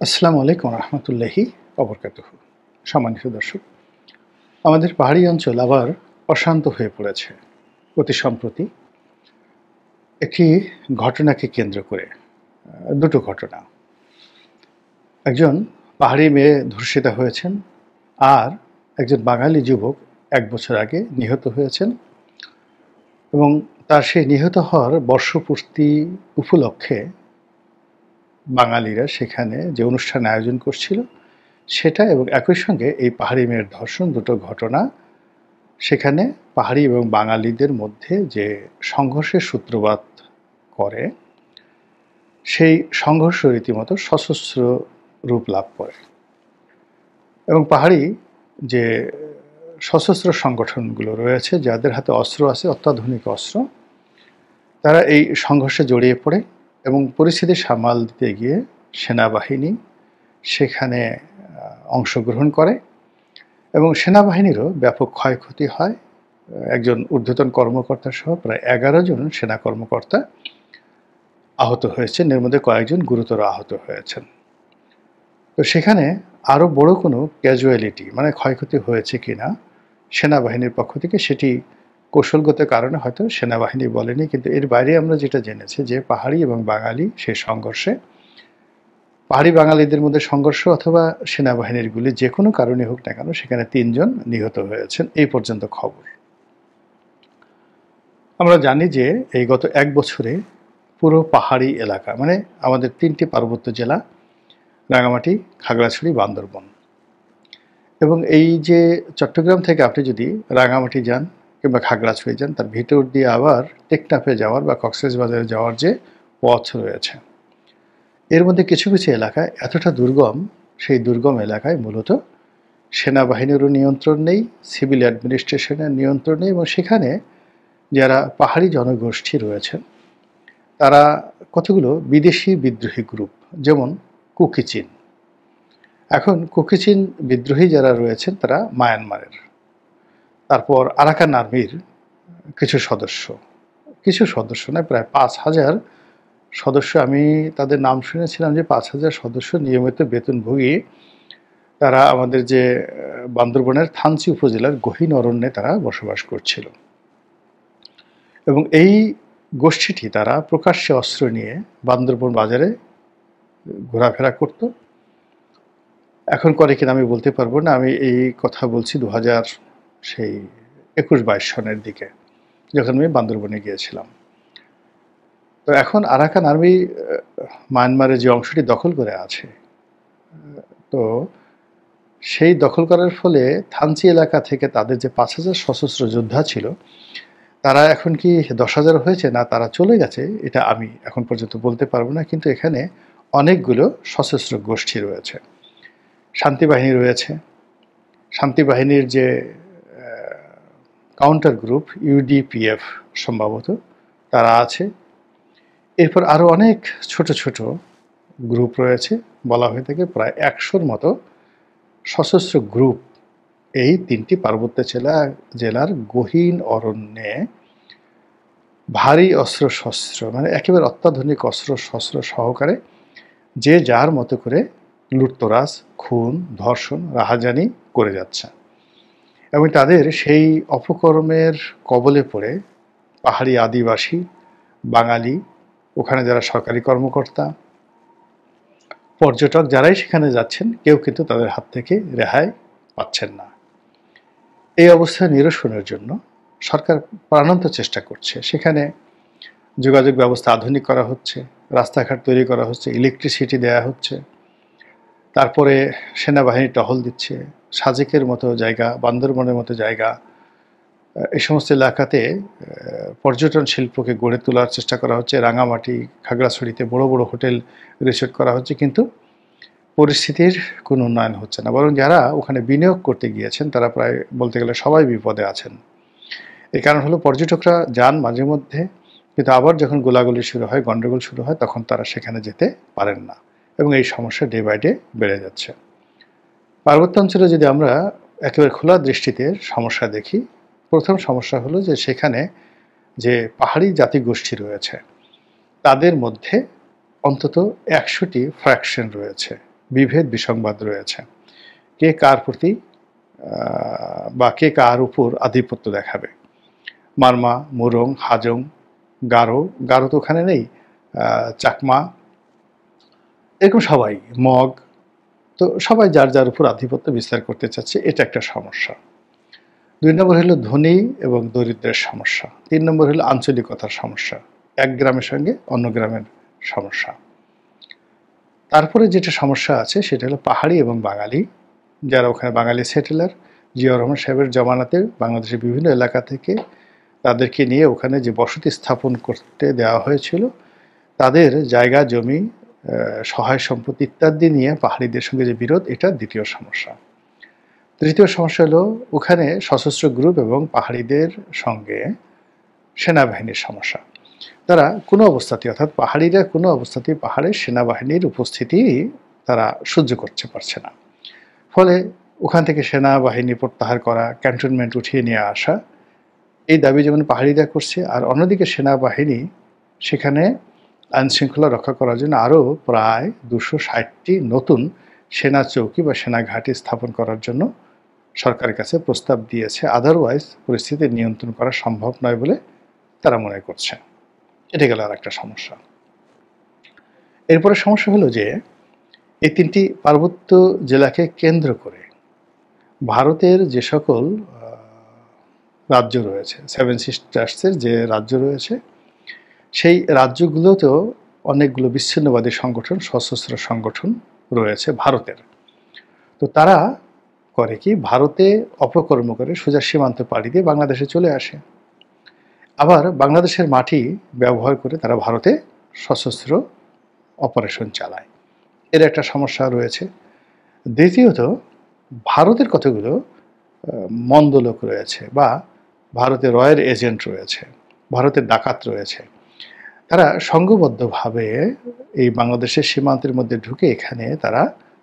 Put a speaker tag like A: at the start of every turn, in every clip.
A: আসসালামু আলাইকুম রহমতুল্লাহি ওবরকাতুহু। সম্মানিত দর্শক, আমাদের পাহাড়ি অঞ্চল আবার অশান্ত হয়ে পড়েছে অতি সম্প্রতি একটি ঘটনাকে কেন্দ্র করে। দুটো ঘটনা। একজন পাহাড়ি মেয়ে ধর্ষিতা হয়েছেন, আর একজন বাঙালি যুবক ১ বছর আগে নিহত হয়েছেন এবং তার সেই নিহত হওয়ার বর্ষপূর্তি উপলক্ষে বাঙালিরা সেখানে যে অনুষ্ঠান আয়োজন করছিল সেটা, এবং একই সঙ্গে এই পাহাড়ি মেয়ের ধর্ষণ, দুটো ঘটনা সেখানে পাহাড়ি এবং বাঙালিদের মধ্যে যে সংঘর্ষের সূত্রপাত করে, সেই সংঘর্ষ রীতিমতো সশস্ত্র রূপ লাভ করে। এবং পাহাড়ি যে সশস্ত্র সংগঠনগুলো রয়েছে, যাদের হাতে অস্ত্র আছে, অত্যাধুনিক অস্ত্র, তারা এই সংঘর্ষে জড়িয়ে পড়ে এবং পরিস্থিতি সামাল দিতে গিয়ে সেনাবাহিনী সেখানে অংশগ্রহণ করে এবং সেনাবাহিনীরও ব্যাপক ক্ষয়ক্ষতি হয়। একজন ঊর্ধ্বতন কর্মকর্তা সহ প্রায় ১১ জন সেনা কর্মকর্তা আহত হয়েছেন, এর মধ্যে কয়েকজন গুরুতর আহত হয়েছেন। তো সেখানে আরও বড় কোনো ক্যাজুয়ালিটি মানে ক্ষয়ক্ষতি হয়েছে কিনা সেনাবাহিনীর পক্ষ থেকে, সেটি কৌশলগত কারণে হয়তো সেনাবাহিনী বলেনি, কিন্তু এর বাইরে আমরা যেটা জেনেছি যে পাহাড়ি এবং বাঙালি সেই সংঘর্ষে, পাহাড়ি বাঙালিদের মধ্যে সংঘর্ষ অথবা সেনাবাহিনীর গুলি, যে কোনো কারণে হোক না কেন, সেখানে ৩ জন নিহত হয়েছেন, এই পর্যন্ত খবর। আমরা জানি যে এই গত ১ বছরে পুরো পাহাড়ি এলাকা, মানে আমাদের ৩টি পার্বত্য জেলা, রাঙামাটি, খাগড়াছড়ি, বান্দরবন, এবং এই যে চট্টগ্রাম থেকে আপনি যদি রাঙামাটি যান কিংবা খাগড়াছড়ি যান, তার ভিতর দিয়ে আবার টেকনাফে যাওয়ার বা কক্সবাজারে যাওয়ার যে পথ রয়েছে, এর মধ্যে কিছু কিছু এলাকায় এতটা দুর্গম, সেই দুর্গম এলাকায় মূলত সেনাবাহিনীরও নিয়ন্ত্রণ নেই, সিভিল অ্যাডমিনিস্ট্রেশনের নিয়ন্ত্রণ নেই, এবং সেখানে যারা পাহাড়ি জনগোষ্ঠী রয়েছেন তারা কতগুলো বিদেশি বিদ্রোহী গ্রুপ, যেমন কুকিচিন। এখন কুকিচিন বিদ্রোহী যারা রয়েছেন তারা মায়ানমারের, তারপর আরাকান আর্মির কিছু সদস্য নয়, প্রায় ৫,০০০ সদস্য। আমি তাদের নাম শুনেছিলাম যে ৫,০০০ সদস্য নিয়মিত বেতনভোগী। তারা আমাদের যে বান্দরবনের থানচি উপজেলার গহীন অরণ্যে তারা বসবাস করছিল, এবং এই গোষ্ঠীটি তারা প্রকাশ্যে অস্ত্র নিয়ে বান্দরবন বাজারে ঘোরাফেরা করত। এখন করে কিনা আমি বলতে পারবো না, আমি এই কথা বলছি ২০২১-২২ সনের দিকে, যখন আমি বান্দরবনে গিয়েছিলাম। তো এখন আরাকান আর্মি মায়ানমারের যে অংশটি দখল করে আছে, তো সেই দখল করার ফলে থানচি এলাকা থেকে তাদের যে ৫,০০০ সশস্ত্র যোদ্ধা ছিল, তারা এখন কি ১০,০০০ হয়েছে না তারা চলে গেছে, এটা আমি এখন পর্যন্ত বলতে পারবো না। কিন্তু এখানে অনেকগুলো সশস্ত্র গোষ্ঠী রয়েছে, শান্তি বাহিনী রয়েছে, শান্তি বাহিনীর যে কাউন্টার গ্রুপ ইউডিপিএফ সম্ভবত তারা আছে, এরপর আরও অনেক ছোট ছোট গ্রুপ রয়েছে, বলা হয়ে থাকে প্রায় ১০০-র মতো সশস্ত্র গ্রুপ এই ৩টি পার্বত্য জেলার গহীন অরণ্যে ভারী অস্ত্রশস্ত্র, মানে একেবারে অত্যাধুনিক অস্ত্রশস্ত্র সহকারে যে যার মতো করে লুটতরাজ, খুন, ধর্ষণ, রাহাজানি করে যাচ্ছে। এবং তাদের সেই অপকর্মের কবলে পড়ে পাহাড়ি আদিবাসী, বাঙালি, ওখানে যারা সরকারি কর্মকর্তা, পর্যটক যারাই সেখানে যাচ্ছেন, কেউ কিন্তু তাদের হাত থেকে রেহাই পাচ্ছেন না। এই অবস্থা নিরসনের জন্য সরকার প্রাণান্ত চেষ্টা করছে। সেখানে যোগাযোগ ব্যবস্থা আধুনিক করা হচ্ছে, রাস্তাঘাট তৈরি করা হচ্ছে, ইলেকট্রিসিটি দেয়া হচ্ছে, তারপরে সেনাবাহিনী টহল দিচ্ছে। সাজেকের মতো জায়গা, বান্দরবনের মতো জায়গা, এই সমস্ত এলাকাতে পর্যটন শিল্পকে গড়ে তোলার চেষ্টা করা হচ্ছে। রাঙামাটি, খাগড়াছড়িতে বড় বড় হোটেল, রিসোর্ট করা হচ্ছে, কিন্তু পরিস্থিতির কোনো উন্নয়ন হচ্ছে না। বরং যারা ওখানে বিনিয়োগ করতে গিয়েছেন তারা প্রায় বলতে গেলে সবাই বিপদে আছেন। এর কারণ হলো পর্যটকরা যান মাঝে মধ্যে, কিন্তু আবার যখন গোলাগুলি শুরু হয়, গণ্ডগোল শুরু হয়, তখন তারা সেখানে যেতে পারেন না, এবং এই সমস্যা ডে বাই ডে বেড়ে যাচ্ছে। পার্বত্য অঞ্চলে যদি আমরা একেবারে খোলা দৃষ্টিতে সমস্যা দেখি, প্রথম সমস্যা হলো যে সেখানে যে পাহাড়ি জাতিগোষ্ঠী রয়েছে তাদের মধ্যে অন্তত ১০০টি ফ্র্যাকশন রয়েছে, বিভেদ বিসংবাদ রয়েছে। কে কার প্রতি বা কে কার উপর আধিপত্য দেখাবে। মারমা, মুরং, হাজং, গারো, গারো তো ওখানে নেই, চাকমা, এরকম সবাই, মগ, তো সবাই যার যার উপর আধিপত্য বিস্তার করতে চাচ্ছে, এটা একটা সমস্যা। 2 নম্বর হলো ধনী এবং দরিদ্রের সমস্যা। 3 নম্বর হলো আঞ্চলিকতার সমস্যা, এক গ্রামের সঙ্গে অন্য গ্রামের সমস্যা। তারপরে যেটা সমস্যা আছে সেটা হলো পাহাড়ি এবং বাঙালি, যারা ওখানে বাঙালি সেটেলার। জিয়াউর রহমান সাহেবের জমানাতে বাংলাদেশের বিভিন্ন এলাকা থেকে তাদেরকে নিয়ে ওখানে যে বসতি স্থাপন করতে দেওয়া হয়েছিল, তাদের জায়গা জমি, সহায় সম্পত্তি ইত্যাদি নিয়ে পাহাড়িদের সঙ্গে যে বিরোধ, এটা দ্বিতীয় সমস্যা। তৃতীয় সমস্যা হলো ওখানে সশস্ত্র গ্রুপ এবং পাহাড়িদের সঙ্গে সেনাবাহিনীর সমস্যা। তারা কোনো অবস্থাতেই, অর্থাৎ পাহাড়িরা কোনো অবস্থাতেই পাহাড়ের সেনাবাহিনীর উপস্থিতি তারা সহ্য করতে পারছে না। ফলে ওখান থেকে সেনাবাহিনী প্রত্যাহার করা, ক্যান্টনমেন্ট উঠিয়ে নিয়ে আসা, এই দাবি যেমন পাহাড়িরা করছে, আর অন্যদিকে সেনাবাহিনী সেখানে আইনশৃঙ্খলা রক্ষা করার জন্য আরও প্রায় 260টি নতুন সেনা চৌকি বা সেনা ঘাঁটি স্থাপন করার জন্য সরকারের কাছে প্রস্তাব দিয়েছে। আদারওয়াইজ পরিস্থিতি নিয়ন্ত্রণ করা সম্ভব নয় বলে তারা মনে করছে। এটা গেল আর একটা সমস্যা। এরপরে সমস্যা হলো যে এই 3টি পার্বত্য জেলাকে কেন্দ্র করে ভারতের যে সকল রাজ্য রয়েছে, 7 সিস্টার্সের যে রাজ্য রয়েছে, সেই রাজ্যগুলোতেও অনেকগুলো বিচ্ছিন্নবাদী সংগঠন, সশস্ত্র সংগঠন রয়েছে ভারতের। তো তারা করে কি, ভারতে অপকর্ম করে সোজা সীমান্ত পাড়ি দিয়ে বাংলাদেশে চলে আসে। আবার বাংলাদেশের মাটি ব্যবহার করে তারা ভারতে সশস্ত্র অপারেশন চালায়। এর একটা সমস্যা রয়েছে। দ্বিতীয়ত, ভারতের কতগুলো মন্দ লোক রয়েছে, বা ভারতের রয়ের এজেন্ট রয়েছে, ভারতের ডাকাত রয়েছে। তারা সংঘবদ্ধভাবে এই বাংলাদেশের সীমান্তের মধ্যে ঢুকে এখানে তারা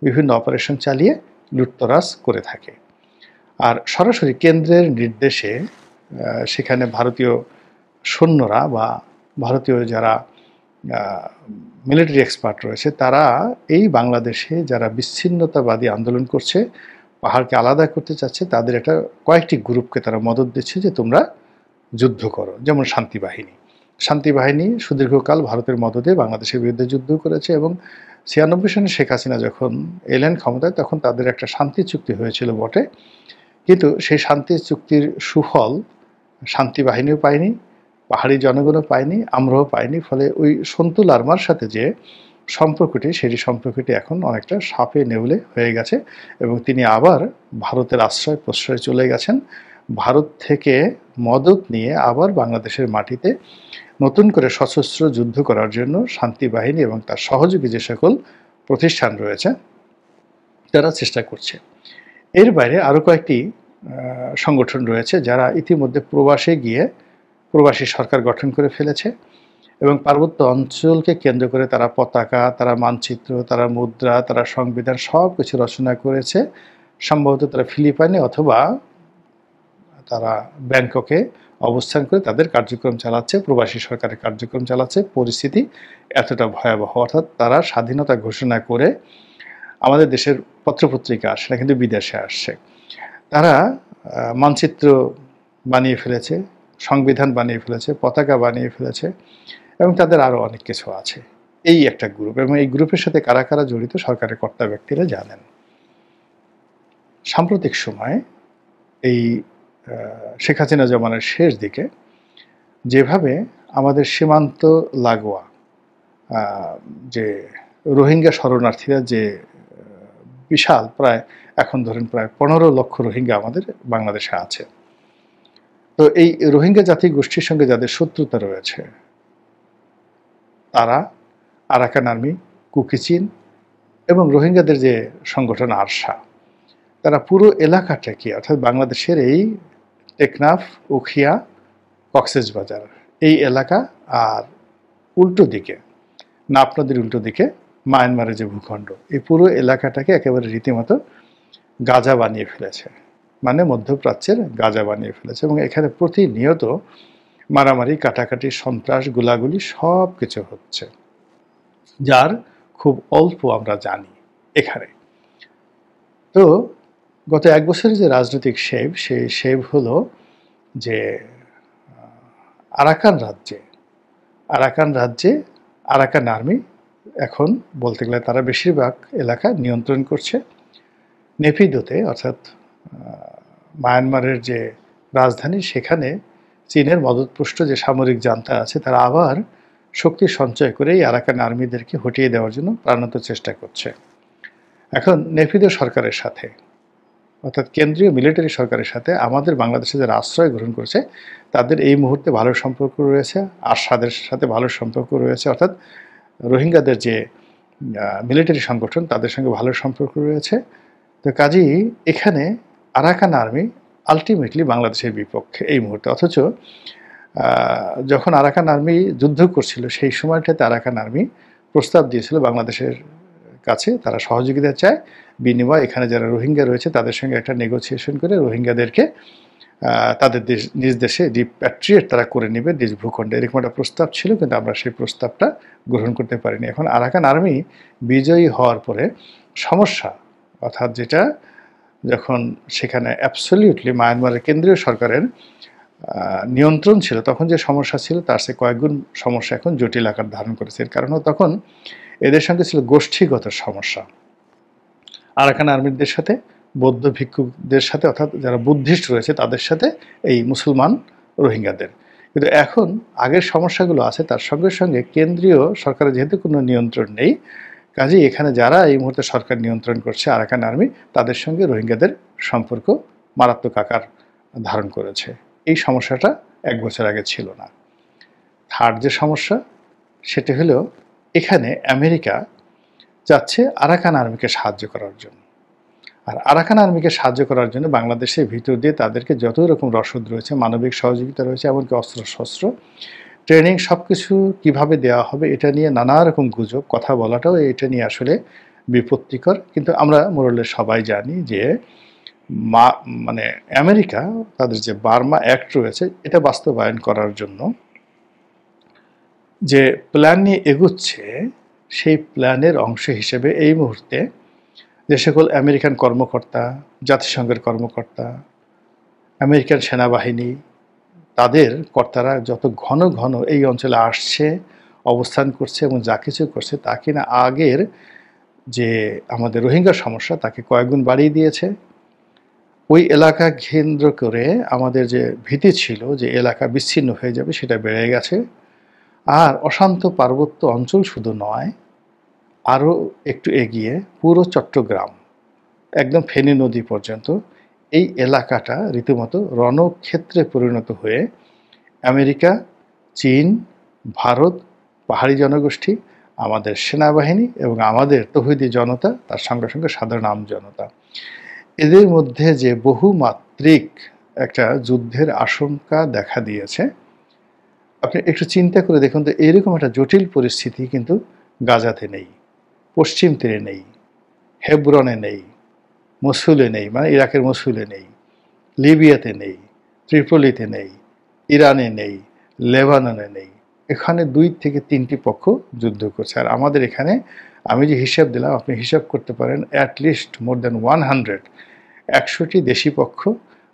A: বিভিন্ন অপারেশন চালিয়ে লুটতরাজ করে থাকে। আর সরাসরি কেন্দ্রের নির্দেশে সেখানে ভারতীয় সৈন্যরা বা ভারতীয় যারা মিলিটারি এক্সপার্ট রয়েছে, তারা এই বাংলাদেশে যারা বিচ্ছিন্নতাবাদী আন্দোলন করছে, পাহাড়কে আলাদা করতে চাচ্ছে, তাদের একটা কয়েকটি গ্রুপকে তারা মদত দিচ্ছে যে তোমরা যুদ্ধ করো। যেমন শান্তি বাহিনী সুদীর্ঘকাল ভারতের মদতে বাংলাদেশের বিরুদ্ধে যুদ্ধ করেছে, এবং 96 সনে শেখ হাসিনা যখন এলেন ক্ষমতায়, তখন তাদের একটা শান্তি চুক্তি হয়েছিল বটে, কিন্তু সেই শান্তি চুক্তির সুফল শান্তি বাহিনীও পায়নি, পাহাড়ি জনগণও পায়নি, আমরাও পাইনি। ফলে ওই সন্তু লারমার সাথে যে সম্পর্কটি, সেটি সম্পর্কটি এখন অনেকটা সাপে নেউলে হয়ে গেছে, এবং তিনি আবার ভারতের আশ্রয় প্রশ্রয় চলে গেছেন। ভারত থেকে মদত নিয়ে আবার বাংলাদেশের মাটিতে নতুন করে সশস্ত্র যুদ্ধ করার জন্য শান্তি বাহিনী এবং তার সহযোগী যে সকল প্রতিষ্ঠান রয়েছে তারা চেষ্টা করছে। এর বাইরে আরও কয়েকটি সংগঠন রয়েছে যারা ইতিমধ্যে প্রবাসে গিয়ে প্রবাসী সরকার গঠন করে ফেলেছে, এবং পার্বত্য অঞ্চলকে কেন্দ্র করে তারা পতাকা, তারা মানচিত্র, তারা মুদ্রা, তারা সংবিধান সব কিছু রচনা করেছে। সম্ভবত তারা ফিলিপাইনে অথবা তারা ব্যাংককে অবস্থান করে তাদের কার্যক্রম চালাচ্ছে, প্রবাসী সরকারের কার্যক্রম চালাচ্ছে। পরিস্থিতি এতটা ভয়াবহ, অর্থাৎ তারা স্বাধীনতা ঘোষণা করে আমাদের দেশের পত্রপত্রিকা আসে না, কিন্তু বিদেশে আসছে। তারা মানচিত্র বানিয়ে ফেলেছে, সংবিধান বানিয়ে ফেলেছে, পতাকা বানিয়ে ফেলেছে, এবং তাদের আরও অনেক কিছু আছে। এই একটা গ্রুপ, এবং এই গ্রুপের সাথে কারা কারা জড়িত সরকারের কর্তা ব্যক্তিরা জানেন। সাম্প্রতিক সময়ে এই শেখ হাসিনা জমানার শেষ দিকে যেভাবে আমাদের সীমান্ত লাগোয়া যে রোহিঙ্গা শরণার্থীরা, যে বিশাল প্রায় এখন ধরেন প্রায় 15 লক্ষ রোহিঙ্গা আমাদের বাংলাদেশে আছে, তো এই রোহিঙ্গা জাতি গোষ্ঠীর সঙ্গে যাদের শত্রুতা রয়েছে, তারা আরাকান আর্মি, কুকি চিন এবং রোহিঙ্গাদের যে সংগঠন আরসা, তারা পুরো এলাকাটাকে, অর্থাৎ বাংলাদেশের এই টেকনাফ, উখিয়া, কক্সবাজার এই এলাকা, আর উল্টো দিকে নাপ নদীর উল্টো দিকে মায়ানমারের যে ভূখণ্ড, এই পুরো এলাকাটাকে একেবারে রীতিমতো গাজা বানিয়ে ফেলেছে, মানে মধ্যপ্রাচ্যের গাজা বানিয়ে ফেলেছে। এবং এখানে প্রতিনিয়ত মারামারি, কাটাকাটি, সন্ত্রাস, গোলাগুলি সব কিছু হচ্ছে, যার খুব অল্প আমরা জানি। এখানে। তো গত 1 বছরের যে রাজনৈতিক শেভ, সেই শেভ হলো যে আরাকান রাজ্যে আরাকান আর্মি এখন বলতে গেলে তারা বেশিরভাগ এলাকা নিয়ন্ত্রণ করছে। নেপিদোতে অর্থাৎ মায়ানমারের যে রাজধানী, সেখানে চীনের মদতপুষ্ট যে সামরিক জান্তা আছে তারা আবার শক্তি সঞ্চয় করে এই আরাকান আর্মিদেরকে হটিয়ে দেওয়ার জন্য প্রাণান্ত চেষ্টা করছে। এখন নেপিদো সরকারের সাথে অর্থাৎ কেন্দ্রীয় মিলিটারি সরকারের সাথে আমাদের বাংলাদেশে যারা আশ্রয় গ্রহণ করছে তাদের এই মুহূর্তে ভালো সম্পর্ক রয়েছে, আরশাদের সাথে ভালো সম্পর্ক রয়েছে, অর্থাৎ রোহিঙ্গাদের যে মিলিটারি সংগঠন তাদের সঙ্গে ভালো সম্পর্ক রয়েছে। তো কাজেই এখানে আরাকান আর্মি আলটিমেটলি বাংলাদেশের বিপক্ষে এই মুহূর্তে। অথচ যখন আরাকান আর্মি যুদ্ধ করছিল সেই সময়টাতে আরাকান আর্মি প্রস্তাব দিয়েছিল বাংলাদেশের কাছে, তারা সহযোগিতা চায়, বিনিময় এখানে যারা রোহিঙ্গা রয়েছে তাদের সঙ্গে একটা নেগোসিয়েশন করে রোহিঙ্গাদেরকে তাদের নিজ দেশে রিপ্যাট্রিয়েট তারা করে নেবে নিজ ভূখণ্ডে, এরকম একটা প্রস্তাব ছিল, কিন্তু আমরা সেই প্রস্তাবটা গ্রহণ করতে পারিনি। এখন আরাকান আর্মি বিজয়ী হওয়ার পরে সমস্যা, অর্থাৎ যেটা যখন সেখানে অ্যাবসলিউটলি মায়ানমারের কেন্দ্রীয় সরকারের নিয়ন্ত্রণ ছিল তখন যে সমস্যা ছিল তার চেয়ে কয়েকগুণ সমস্যা এখন জটিল আকার ধারণ করেছে। এর কারণ তখন এদের সঙ্গে ছিল গোষ্ঠীগত সমস্যা। আরাকান আর্মিদের সাথে বৌদ্ধ ভিক্ষুকদের সাথে, অর্থাৎ যারা বুদ্ধিস্ট রয়েছে তাদের সাথে এই মুসলমান রোহিঙ্গাদের। কিন্তু এখন আগের সমস্যাগুলো আছে, তার সঙ্গে সঙ্গে কেন্দ্রীয় সরকারের যেহেতু কোনো নিয়ন্ত্রণ নেই, কাজেই এখানে যারা এই মুহূর্তে সরকার নিয়ন্ত্রণ করছে আরাকান আর্মি, তাদের সঙ্গে রোহিঙ্গাদের সম্পর্ক মারাত্মক আকার ধারণ করেছে। এই সমস্যাটা 1 বছর আগে ছিল না। থার্ড যে সমস্যা সেটা হলো এখানে আমেরিকা চাচ্ছে আরাকান আর্মিকে সাহায্য করার জন্য। আর আরাকান আর্মিকে সাহায্য করার জন্য বাংলাদেশের ভিতর দিয়ে তাদেরকে যত রকম রসদ রয়েছে, মানবিক সহযোগিতা রয়েছে, এমনকি অস্ত্রশস্ত্র, ট্রেনিং, সব কিছু কীভাবে দেওয়া হবে এটা নিয়ে নানা রকম গুজব, কথা বলাটাও এটা নিয়ে আসলে বিপত্তিকর। কিন্তু আমরা মোরলে সবাই জানি যে মানে আমেরিকা তাদের যে বার্মা অ্যাক্ট রয়েছে এটা বাস্তবায়ন করার জন্য যে প্ল্যান নিয়ে এগুচ্ছে, সেই প্ল্যানের অংশ হিসেবে এই মুহূর্তে যে সকল আমেরিকান কর্মকর্তা, জাতিসংঘের কর্মকর্তা, আমেরিকান সেনাবাহিনী, তাদের কর্তারা যত ঘন ঘন এই অঞ্চলে আসছে, অবস্থান করছে এবং যা কিছু করছে তা কিনা আগের যে আমাদের রোহিঙ্গা সমস্যা তাকে কয়েকগুণ বাড়িয়ে দিয়েছে। ওই এলাকা কেন্দ্র করে আমাদের যে ভীতি ছিল যে এলাকা বিচ্ছিন্ন হয়ে যাবে সেটা বেড়ে গেছে। আর অশান্ত পার্বত্য অঞ্চল শুধু নয়, আরও একটু এগিয়ে পুরো চট্টগ্রাম একদম ফেনী নদী পর্যন্ত এই এলাকাটা রীতিমতো রণক্ষেত্রে পরিণত হয়ে আমেরিকা, চীন, ভারত, পাহাড়ি জনগোষ্ঠী, আমাদের সেনাবাহিনী এবং আমাদের তৌহিদি জনতা, তার সঙ্গে সঙ্গে সাধারণ আম জনতা, এদের মধ্যে যে বহুমাত্রিক একটা যুদ্ধের আশঙ্কা দেখা দিয়েছে। আপনি একটু চিন্তা করে দেখুন তো, এরকম একটা জটিল পরিস্থিতি কিন্তু গাজাতে নেই, পশ্চিম তীরে নেই, হেব্রনে নেই, মসুলে নেই, মানে ইরাকের মসুলে নেই, লিবিয়াতে নেই, ত্রিপোলিতে নেই, ইরানে নেই, লেবাননে নেই। এখানে 2 থেকে 3টি পক্ষ যুদ্ধ করছে। আর আমাদের এখানে আমি যে হিসাব দিলাম আপনি হিসাব করতে পারেন অ্যাটলিস্ট মোর দ্যান 100টি দেশি পক্ষ,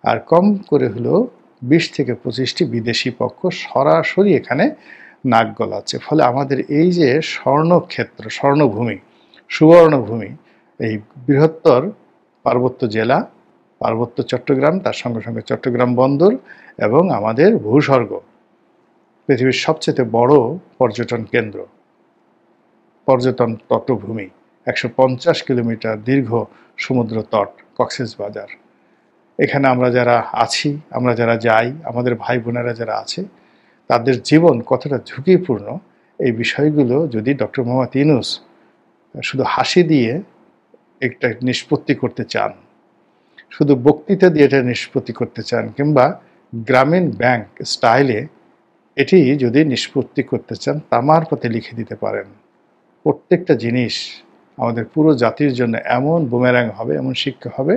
A: আর কম করে হলেও 20 থেকে 25টি বিদেশি পক্ষ সরাসরি এখানে নাক গলাচ্ছে। ফলে আমাদের এই যে স্বর্ণক্ষেত্র, স্বর্ণভূমি, সুবর্ণভূমি, এই বৃহত্তর পার্বত্য জেলা, পার্বত্য চট্টগ্রাম, তার সঙ্গে সঙ্গে চট্টগ্রাম বন্দর এবং আমাদের ভূস্বর্গ, পৃথিবীর সবচেয়ে বড় পর্যটন কেন্দ্র, পর্যটন তটভূমি, 150 কিলোমিটার দীর্ঘ সমুদ্র তট কক্সবাজার। এখানে আমরা যারা আছি, আমরা যারা যাই, আমাদের ভাই বোনেরা যারা আছে, তাদের জীবন কতটা ঝুঁকিপূর্ণ এই বিষয়গুলো যদি ডক্টর মোহাম্মদ ইউনূস শুধু হাসি দিয়ে একটা নিষ্পত্তি করতে চান, শুধু বক্তৃতা দিয়ে এটা নিষ্পত্তি করতে চান, কিংবা গ্রামীণ ব্যাংক স্টাইলে এটি যদি নিষ্পত্তি করতে চান, তামার পথে লিখে দিতে পারেন, প্রত্যেকটা জিনিস আমাদের পুরো জাতির জন্য এমন বুমেরাং হবে, এমন শিক্ষা হবে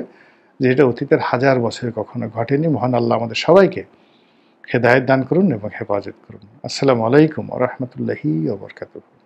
A: যে এটা অতীতের 1000 বছরে কখনো ঘটেনি। মহান আল্লাহ আমাদের সবাইকে হেদায়েত দান করুন এবং হেফাজত করুন। আসসালামু আলাইকুম ওয়া রাহমাতুল্লাহি ওয়া বারাকাতুহু।